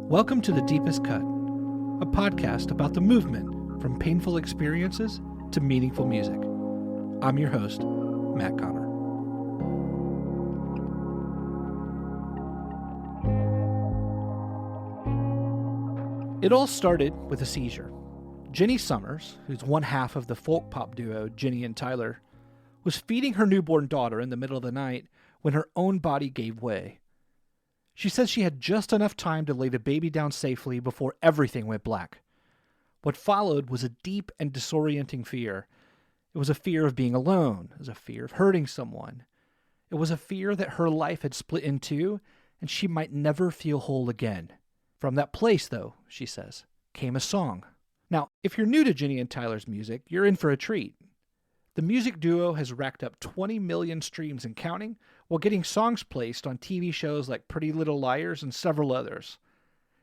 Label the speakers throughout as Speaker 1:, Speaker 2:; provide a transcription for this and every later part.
Speaker 1: Welcome to The Deepest Cut, a podcast about the movement from painful experiences to meaningful music. I'm your host, Matt Connor. It all started with a seizure. Jenny Summers, who's one half of the folk pop duo Jenny and Tyler, was feeding her newborn daughter in the middle of the night when her own body gave way. She says she had just enough time to lay the baby down safely before everything went black. What followed was a deep and disorienting fear. It was a fear of being alone. It was a fear of hurting someone. It was a fear that her life had split in two and she might never feel whole again. From that place, though, she says, came a song. Now, if you're new to Jenny and Tyler's music, you're in for a treat. The music duo has racked up 20 million streams and counting, while getting songs placed on TV shows like Pretty Little Liars and several others.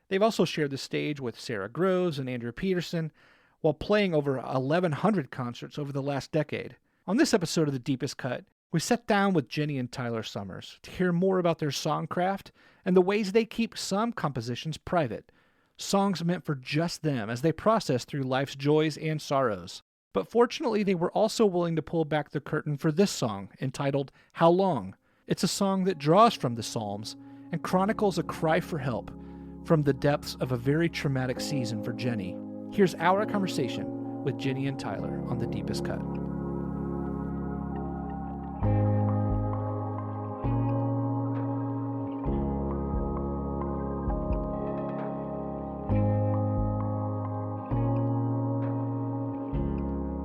Speaker 1: They've also shared the stage with Sarah Groves and Andrew Peterson, while playing over 1,100 concerts over the last decade. On this episode of The Deepest Cut, we sat down with Jenny and Tyler Summers to hear more about their songcraft and the ways they keep some compositions private, songs meant for just them as they process through life's joys and sorrows. But fortunately, they were also willing to pull back the curtain for this song, entitled How Long? It's a song that draws from the Psalms and chronicles a cry for help from the depths of a very traumatic season for Jenny. Here's our conversation with Jenny and Tyler on The Deepest Cut.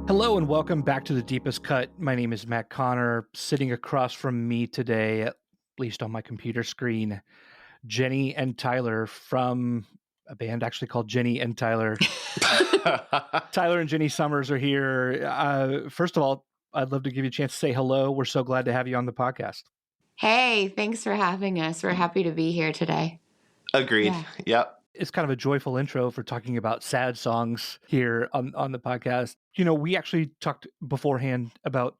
Speaker 1: Hello and welcome back to The Deepest Cut. My name is Matt Connor. Sitting across from me today, at least on my computer screen, Jenny and Tyler from a band actually called Jenny and Tyler. Tyler and Jenny Summers are here. First of all, I'd love to give you a chance to say hello. We're so glad to have you on the podcast.
Speaker 2: Hey, thanks for having us. We're happy to be here today.
Speaker 3: Agreed.
Speaker 2: Yeah.
Speaker 3: Yep.
Speaker 1: It's kind of a joyful intro for talking about sad songs here on the podcast. You know, we actually talked beforehand about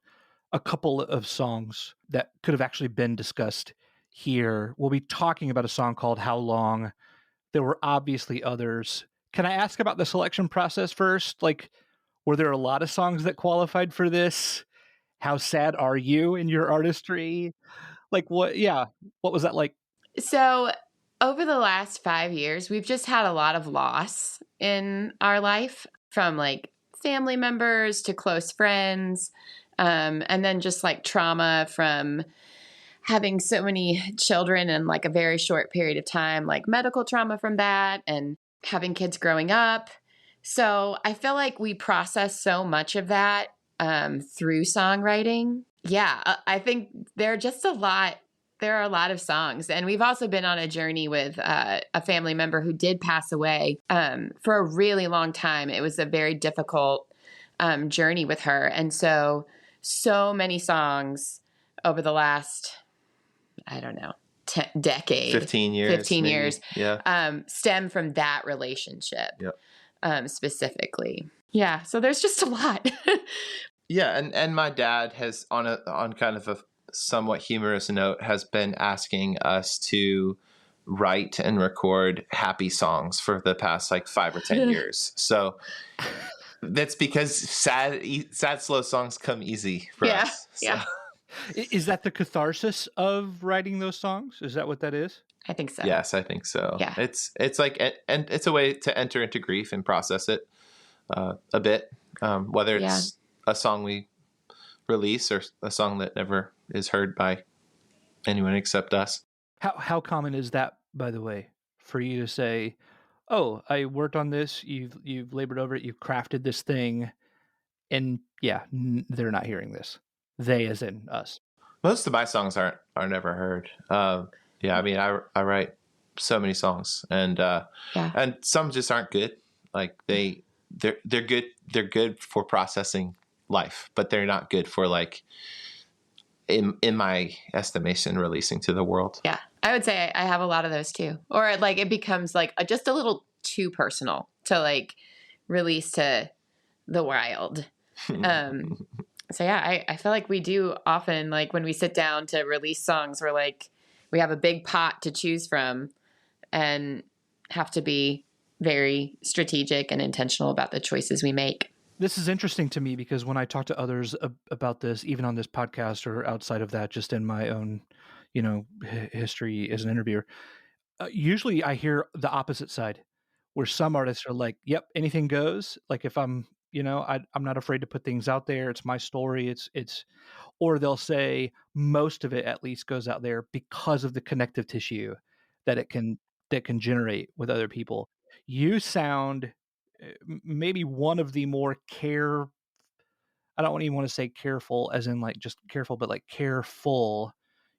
Speaker 1: a couple of songs that could have actually been discussed here. We'll be talking about a song called How Long? There were obviously others. Can I ask about the selection process first? Like, were there a lot of songs that qualified for this? How sad are you in your artistry? Like, what was that like?
Speaker 2: So, over the last 5 years, we've just had a lot of loss in our life, from like family members to close friends, and then just like trauma from having so many children in like a very short period of time, like medical trauma from that and having kids growing up. So I feel like we process so much of that through songwriting. Yeah, I think there are a lot of songs. And we've also been on a journey with a family member who did pass away for a really long time. It was a very difficult journey with her. And so many songs over the last, I don't know, decade.
Speaker 3: 15 years.
Speaker 2: 15
Speaker 3: maybe.
Speaker 2: years.
Speaker 3: Yeah.
Speaker 2: Stem from that relationship specifically. Yeah. So there's just a lot.
Speaker 3: Yeah. And my dad has, on kind of a somewhat humorous note, has been asking us to write and record happy songs for the past like 5 or 10 years. So that's because sad, slow songs come easy for us. So.
Speaker 2: Yeah.
Speaker 1: Is that the catharsis of writing those songs? Is that what that is?
Speaker 2: I think so.
Speaker 3: Yes, I think so.
Speaker 2: Yeah.
Speaker 3: It's like, and it's a way to enter into grief and process it a bit, whether it's a song we release or a song that never is heard by anyone except us.
Speaker 1: How common is that, by the way, for you to say, "Oh, I worked on this. You've labored over it. You've crafted this thing," and they're not hearing this. They, as in us.
Speaker 3: Most of my songs are never heard. I mean, I write so many songs, and some just aren't good. Like they're good. They're good for processing life, but they're not good for, like, in my estimation, releasing to the world.
Speaker 2: Yeah, I would say I have a lot of those too. Or like it becomes like just a little too personal to like release to the wild. So yeah, I feel like we do often, like when we sit down to release songs, we're like, we have a big pot to choose from, and have to be very strategic and intentional about the choices we make.
Speaker 1: This is interesting to me because when I talk to others about this, even on this podcast or outside of that, just in my own, history as an interviewer, usually I hear the opposite side, where some artists are like, "Yep, anything goes." Like if I'm, I'm not afraid to put things out there. It's my story. It's, or they'll say most of it at least goes out there because of the connective tissue that it can generate with other people. You sound maybe one of the more I don't even want to say careful as in like just careful, but like careful.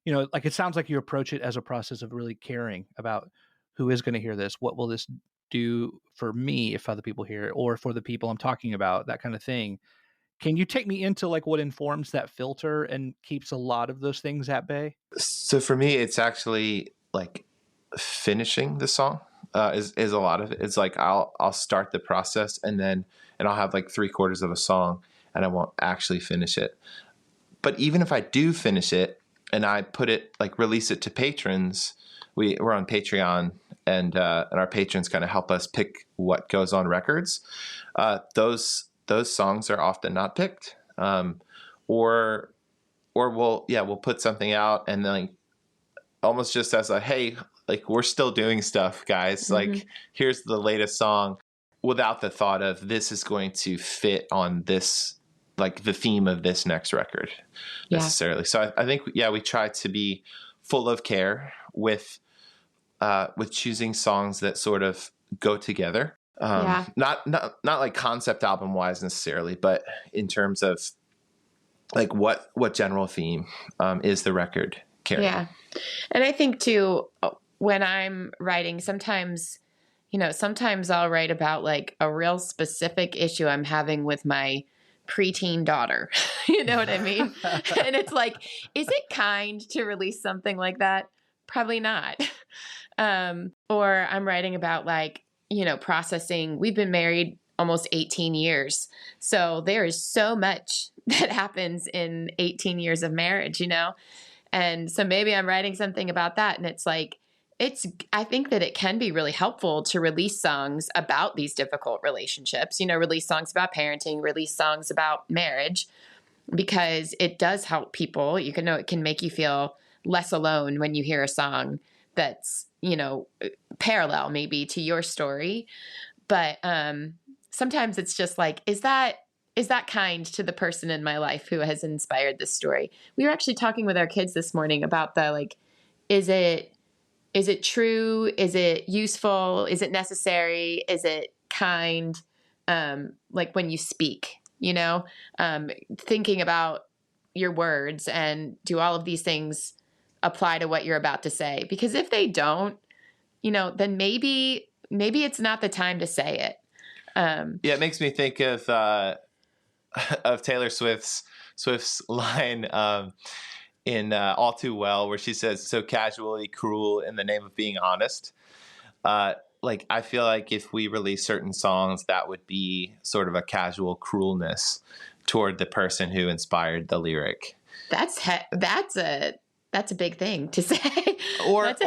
Speaker 1: Like it sounds like you approach it as a process of really caring about who is going to hear this. What will this do for me if other people hear it, or for the people I'm talking about, that kind of thing. Can you take me into like what informs that filter and keeps a lot of those things at bay?
Speaker 3: So for me, it's actually like finishing the song is a lot of it. It's like I'll start the process and I'll have like 3/4 of a song and I won't actually finish it. But even if I do finish it and I put it, like release it to patrons, we're on Patreon and our patrons kind of help us pick what goes on records. Those songs are often not picked, or we'll put something out and then like, almost just as a, hey, like we're still doing stuff, guys. Mm-hmm. Like here's the latest song, without the thought of this is going to fit on this, like the theme of this next record necessarily. So I think, we try to be full of care with choosing songs that sort of go together. Not like concept album wise necessarily, but in terms of like what general theme is the record carrying.
Speaker 2: Yeah. And I think too, when I'm writing, sometimes I'll write about like a real specific issue I'm having with my preteen daughter. You know what I mean? And it's like, is it kind to release something like that? Probably not. Or I'm writing about like, processing. We've been married almost 18 years. So there is so much that happens in 18 years of marriage, And so maybe I'm writing something about that. And it's like, I think that it can be really helpful to release songs about these difficult relationships, release songs about parenting, release songs about marriage, because it does help people. It can make you feel less alone when you hear a song that's, parallel maybe to your story. But sometimes it's just like, is that kind to the person in my life who has inspired this story? We were actually talking with our kids this morning about the, like, is it true? Is it useful? Is it necessary? Is it kind? Like when you speak, thinking about your words, and do all of these things apply to what you're about to say? Because if they don't, then maybe it's not the time to say it.
Speaker 3: It makes me think of Taylor Swift's line in All Too Well, where she says, "So casually cruel in the name of being honest." Like I feel like if we release certain songs, that would be sort of a casual cruelness toward the person who inspired the lyric.
Speaker 2: That's a big thing to say.
Speaker 3: Or at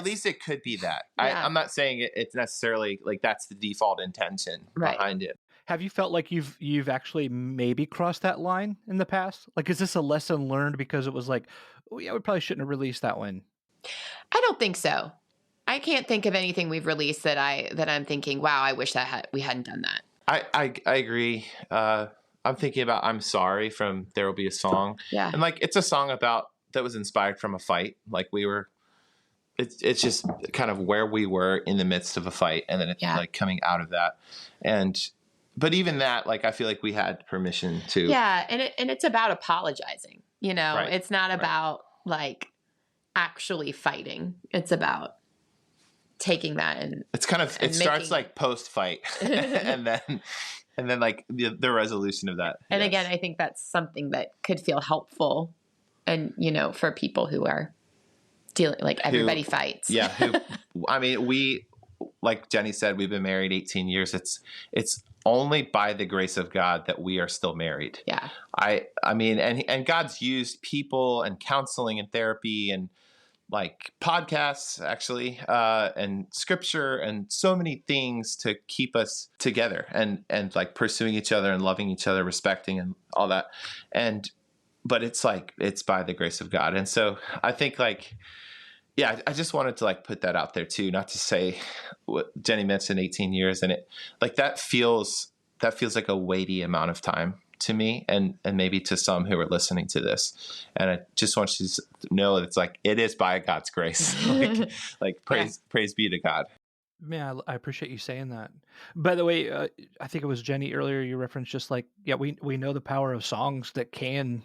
Speaker 3: least it could be that. Yeah. I'm not saying it's necessarily like that's the default intention behind it.
Speaker 1: Have you felt like you've actually maybe crossed that line in the past? Like, is this a lesson learned because it was like, oh yeah, we probably shouldn't have released that one?
Speaker 2: I don't think so. I can't think of anything we've released that I'm thinking, wow, I wish we hadn't done that.
Speaker 3: I agree. I'm thinking about "I'm Sorry" from There Will Be a Song.
Speaker 2: Yeah.
Speaker 3: And like it's a song that was inspired from a fight. Like it's just kind of where we were in the midst of a fight, and then it's like coming out of that. But even that, like I feel like we had permission to.
Speaker 2: Yeah, and it's about apologizing. Right. It's not about like actually fighting. It's about taking that and
Speaker 3: it's kind of starts like post-fight, and then like the resolution of that.
Speaker 2: And again, I think that's something that could feel helpful, and for people who are dealing, like everybody fights.
Speaker 3: Yeah. I mean, we, like Jenny said, we've been married 18 years. It's only by the grace of God that we are still married.
Speaker 2: Yeah.
Speaker 3: I mean, and God's used people and counseling and therapy and like podcasts actually, and scripture and so many things to keep us together and like pursuing each other and loving each other, respecting and all that. But it's like, it's by the grace of God. And so I think like, yeah, I just wanted to like put that out there too, not to say what Jenny mentioned 18 years, and it like that feels like a weighty amount of time to me and maybe to some who are listening to this. And I just want you to know it's like, it is by God's grace. like praise be to God.
Speaker 1: Man, I appreciate you saying that. By the way, I think it was Jenny earlier, you referenced just like, yeah, we know the power of songs that can,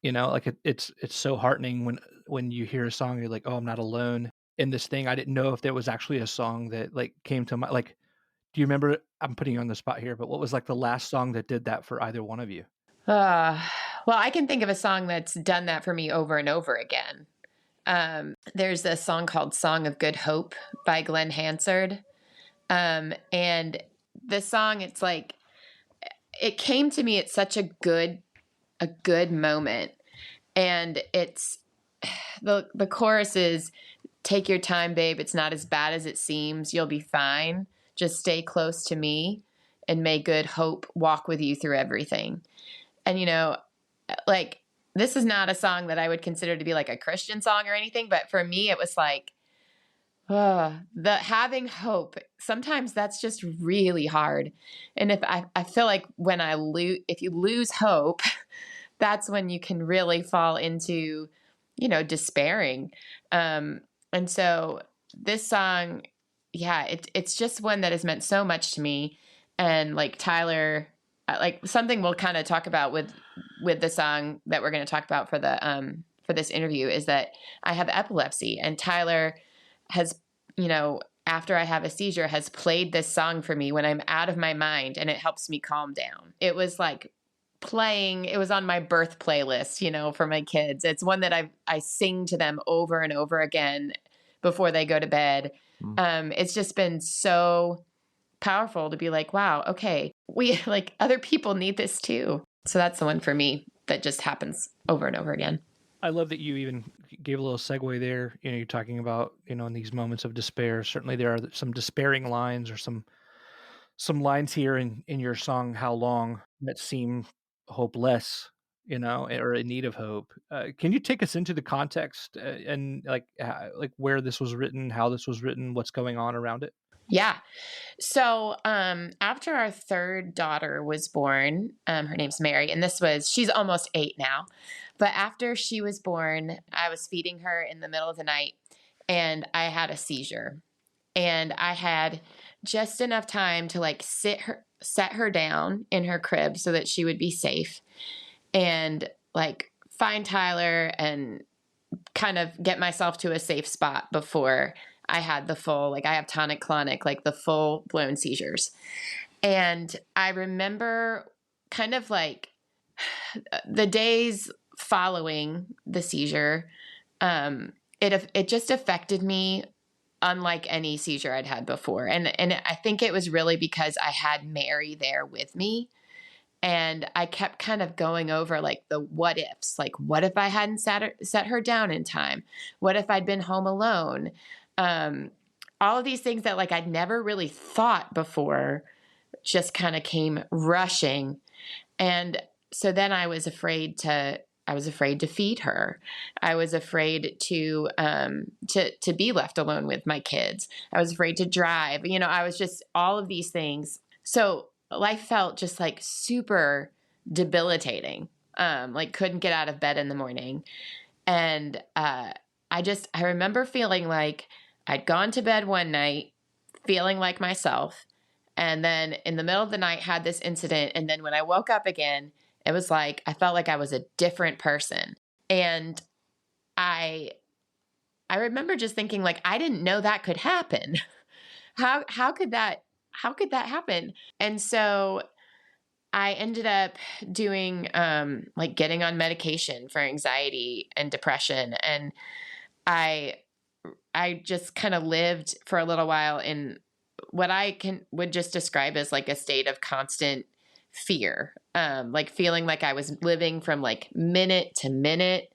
Speaker 1: like it's so heartening when you hear a song, you're like, oh, I'm not alone in this thing. I didn't know if there was actually a song that like came to my, like, do you remember, I'm putting you on the spot here, but what was like the last song that did that for either one of you?
Speaker 2: Well, I can think of a song that's done that for me over and over again. There's a song called Song of Good Hope by Glenn Hansard. And the song, it's like, it came to me at such a good moment. And it's, the chorus is, take your time, babe. It's not as bad as it seems. You'll be fine. Just stay close to me and may good hope walk with you through everything. And, like, this is not a song that I would consider to be like a Christian song or anything, but for me, it was like, the having hope. Sometimes that's just really hard. And if I feel like when if you lose hope, that's when you can really fall into, despairing. And so this song, yeah, it's just one that has meant so much to me. And like Tyler, like something we'll kind of talk about with the song that we're going to talk about for for this interview is that I have epilepsy, and Tyler has, after I have a seizure, has played this song for me when I'm out of my mind, and it helps me calm down. It was like it was on my birth playlist, for my kids. It's one that I sing to them over and over again before they go to bed. It's just been so powerful to be like, wow, okay, we like other people need this too. So that's the one for me that just happens over and over again.
Speaker 1: I love that you even gave a little segue there. You're talking about, in these moments of despair, certainly there are some despairing lines or some lines here in your song, How Long, that seem hopeless, or in need of hope. Can you take us into the context and like where this was written, how this was written, what's going on around it?
Speaker 2: Yeah. So after our third daughter was born, her name's Mary, and she's almost 8 now. But after she was born, I was feeding her in the middle of the night, and I had a seizure. And I had just enough time to like set her down in her crib so that she would be safe, and like find Tyler and kind of get myself to a safe spot before I had the full, like I have tonic-clonic, like the full blown seizures. And I remember kind of like the days following the seizure, it just affected me unlike any seizure I'd had before. And I think it was really because I had Mary there with me. And I kept kind of going over like the what ifs, like what if I hadn't set her down in time? What if I'd been home alone? All of these things that like I'd never really thought before just kind of came rushing. And so then I was afraid to feed her. I was afraid to be left alone with my kids. I was afraid to drive. I was just all of these things. So life felt just like super debilitating. Like couldn't get out of bed in the morning. And I remember feeling like I'd gone to bed one night feeling like myself, and then in the middle of the night had this incident, and then when I woke up again, it was like I felt like I was a different person. And I remember just thinking like I didn't know that could happen. How could that happen? And so I ended up doing like getting on medication for anxiety and depression, and I just kind of lived for a little while in what I would just describe as like a state of constant fear, like feeling like I was living from like minute to minute,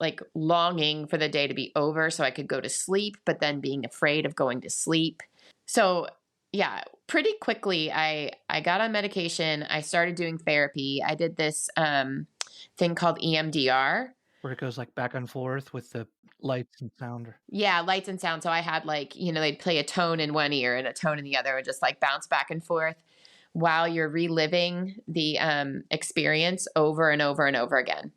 Speaker 2: like longing for the day to be over so I could go to sleep, but then being afraid of going to sleep. So yeah, pretty quickly I got on medication. I started doing therapy. I did this thing called EMDR.
Speaker 1: Where it goes like back and forth with the lights and sound.
Speaker 2: Yeah, lights and sound. So I had like, they'd play a tone in one ear and a tone in the other and just like bounce back and forth while you're reliving the experience over and over and over again.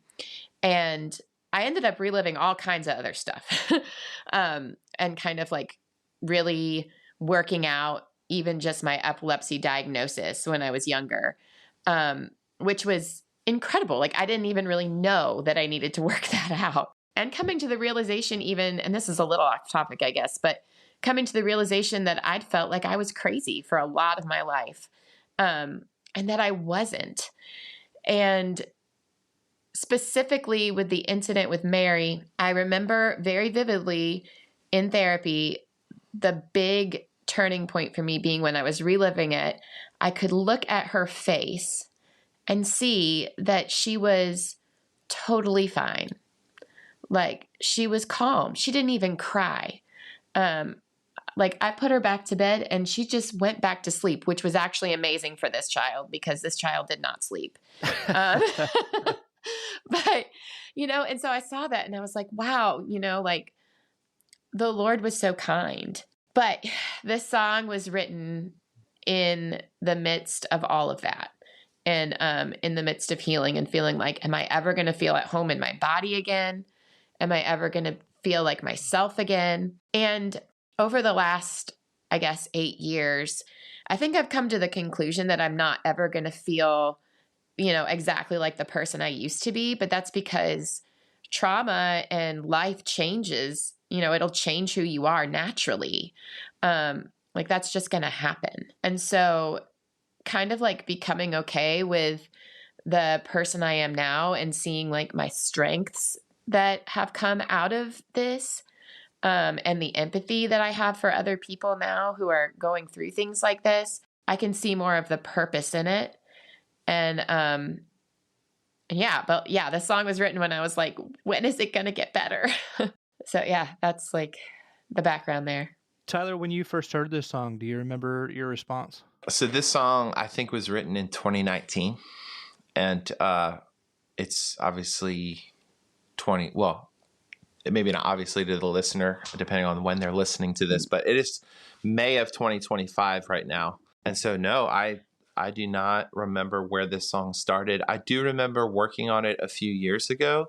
Speaker 2: And I ended up reliving all kinds of other stuff and kind of like really working out even just my epilepsy diagnosis when I was younger, which was incredible. Like I didn't even really know that I needed to work that out. And coming to the realization even, and this is a little off topic, I guess, but coming to the realization that I'd felt like I was crazy for a lot of my life, and that I wasn't. And specifically with the incident with Mary, I remember very vividly in therapy, the big turning point for me being when I was reliving it, I could look at her face and see that she was totally fine. Like she was calm. She didn't even cry. Like I put her back to bed and she just went back to sleep, which was actually amazing for this child because this child did not sleep. But, and so I saw that and I was like, wow, like the Lord was so kind. But this song was written in the midst of all of that. And in the midst of healing and feeling like, am I ever going to feel at home in my body again? Am I ever going to feel like myself again? And over the last, I guess, 8 years, I think I've come to the conclusion that I'm not ever going to feel, exactly like the person I used to be. But that's because trauma and life changes, it'll change who you are naturally. Like that's just going to happen. And so kind of like becoming okay with the person I am now and seeing like my strengths that have come out of this, and the empathy that I have for other people now who are going through things like this, I can see more of the purpose in it. And the song was written when I was like, when is it going to get better? So yeah, that's like the background there.
Speaker 1: Tyler, when you first heard this song, do you remember your response?
Speaker 3: So this song, I think, was written in 2019. And it's obviously maybe not obviously to the listener, depending on when they're listening to this, but it is May of 2025 right now. And so, no, I do not remember where this song started. I do remember working on it a few years ago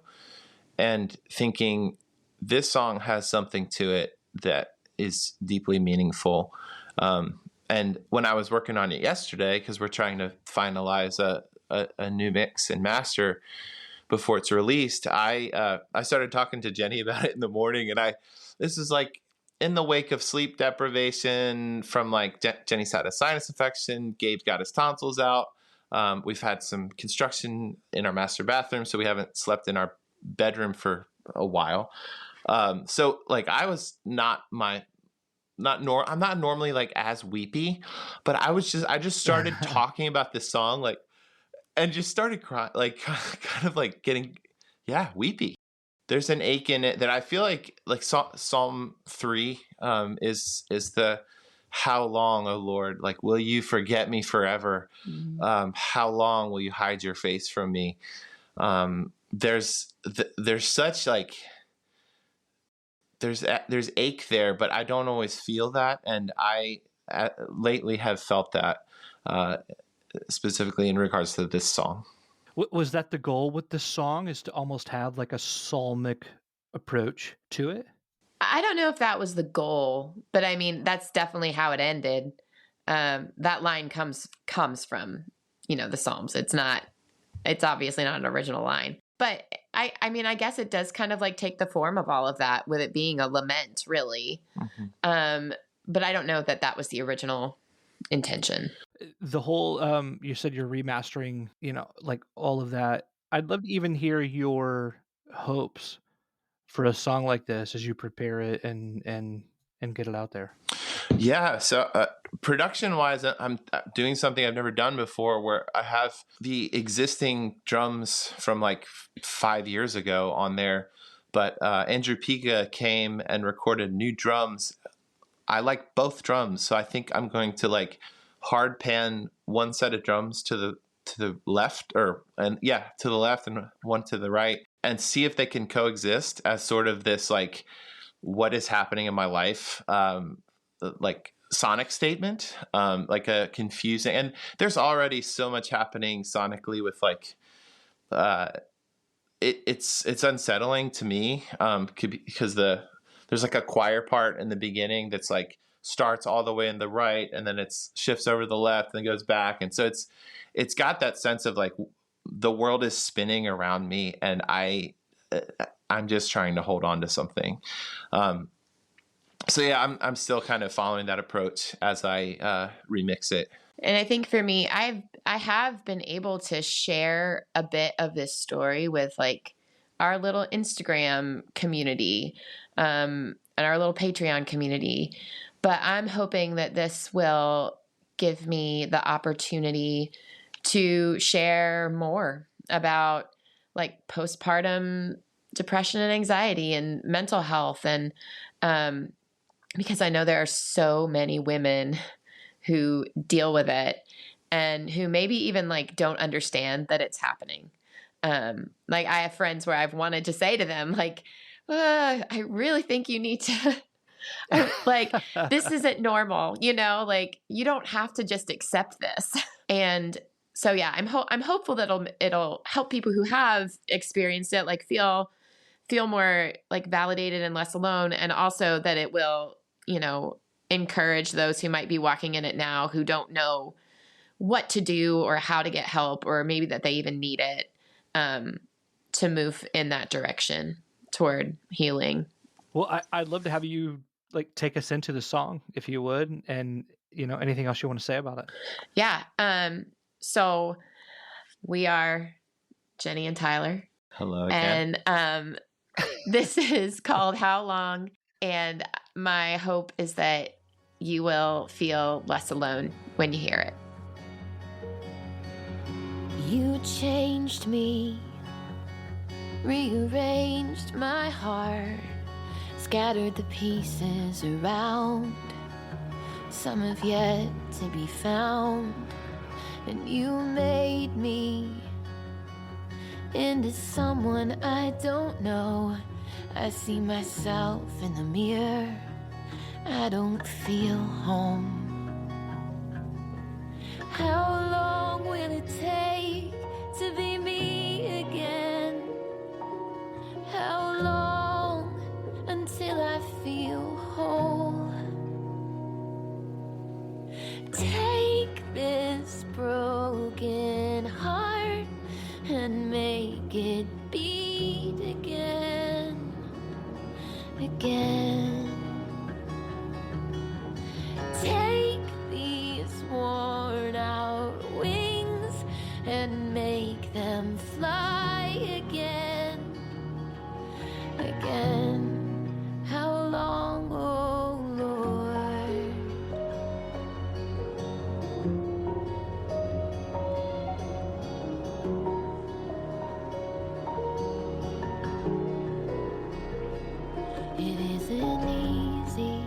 Speaker 3: and thinking this song has something to it that is deeply meaningful. And when I was working on it yesterday, because we're trying to finalize a new mix and master before it's released, I started talking to Jenny about it in the morning, and this is like in the wake of sleep deprivation from like Jenny's had a sinus infection, Gabe's got his tonsils out. We've had some construction in our master bathroom, so we haven't slept in our bedroom for a while. So like I was I'm not normally like as weepy, but I just started talking about this song like, and just started crying, like kind of like getting, weepy. There's an ache in it that I feel like Psalm 3 is the, how long, O Lord, like, will you forget me forever? Mm-hmm. How long will you hide your face from me? There's such like, there's ache there, but I don't always feel that. And I lately have felt that specifically in regards to this song.
Speaker 1: Was that the goal with this song, is to almost have like a psalmic approach to it?
Speaker 2: I don't know if that was the goal, but I mean, that's definitely how it ended. That line comes from, the Psalms. It's obviously not an original line, but I mean, I guess it does kind of like take the form of all of that with it being a lament, really. Mm-hmm. But I don't know that was the original intention.
Speaker 1: The whole, you said you're remastering, like all of that. I'd love to even hear your hopes for a song like this as you prepare it and get it out there.
Speaker 3: Yeah. So production wise, I'm doing something I've never done before, where I have the existing drums from like 5 years ago on there, But Andrew Piga came and recorded new drums. I like both drums, so I think I'm going to like hard pan one set of drums to the left, to the left and one to the right, and see if they can coexist as sort of this like what is happening in my life, like sonic statement, like a confusing. And there's already so much happening sonically with like it's unsettling to me, because there's like a choir part in the beginning that's like starts all the way in the right and then it shifts over to the left and goes back, and so it's got that sense of like the world is spinning around me and I'm just trying to hold on to something. So yeah, I'm still kind of following that approach as I remix it.
Speaker 2: And I think for me, I have been able to share a bit of this story with like our little Instagram community, and our little Patreon community. But I'm hoping that this will give me the opportunity to share more about like postpartum depression and anxiety and mental health. And because I know there are so many women who deal with it and who maybe even like don't understand that it's happening. Like I have friends where I've wanted to say to them like, I really think you need to like, this isn't normal, you know, like you don't have to just accept this. And so, yeah, I'm hopeful that it'll help people who have experienced it, like feel more like validated and less alone. And also that it will, you know, encourage those who might be walking in it now who don't know what to do or how to get help, or maybe that they even need it, to move in that direction toward healing.
Speaker 1: Well, I'd love to have you like take us into the song if you would, and you know, anything else you want to say about it.
Speaker 2: Yeah. So we are Jenny and Tyler.
Speaker 3: Hello again.
Speaker 2: And this is called How Long? And my hope is that you will feel less alone when you hear it.
Speaker 4: You changed me, rearranged my heart, scattered the pieces around. Some have yet to be found, and you made me into someone I don't know. I see myself in the mirror, I don't feel home. How long will it take to be me again? How long until I feel whole? Take this broken heart and make it beat again, again. Take these worn out wings and make them fly again, again. How long, oh Lord? It isn't easy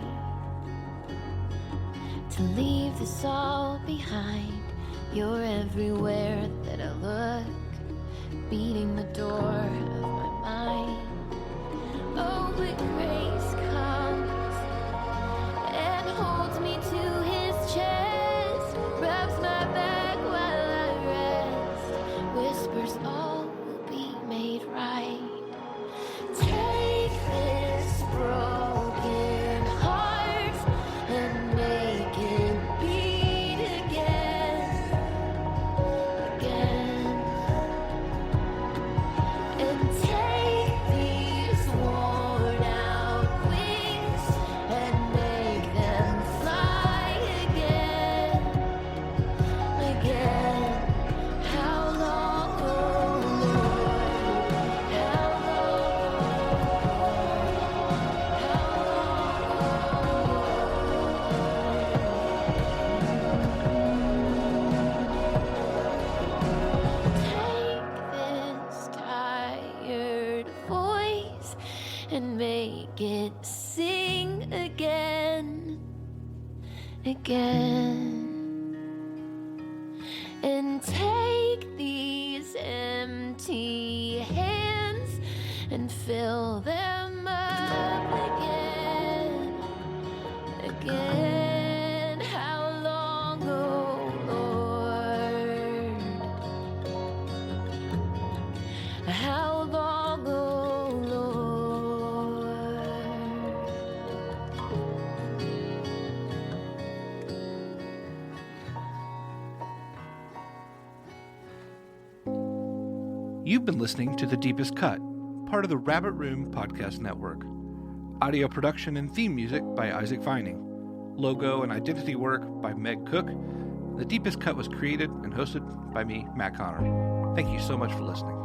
Speaker 4: to leave this all behind. You're everywhere that I look, beating the door of my mind. Oh, but grace comes and holds me to his chest, rubs my back while I rest, whispers all will be made right. Take this broken heart and make it beat again, again. And take these worn out again. And take these empty hands and fill them up again, again. How long, oh Lord? How long, oh Lord?
Speaker 1: You've been listening to The Deepest Cut, part of the Rabbit Room Podcast Network. Audio production and theme music by Isaac Vining. Logo and identity work by Meg Cook. The Deepest Cut was created and hosted by me, Matt Connor. Thank you so much for listening.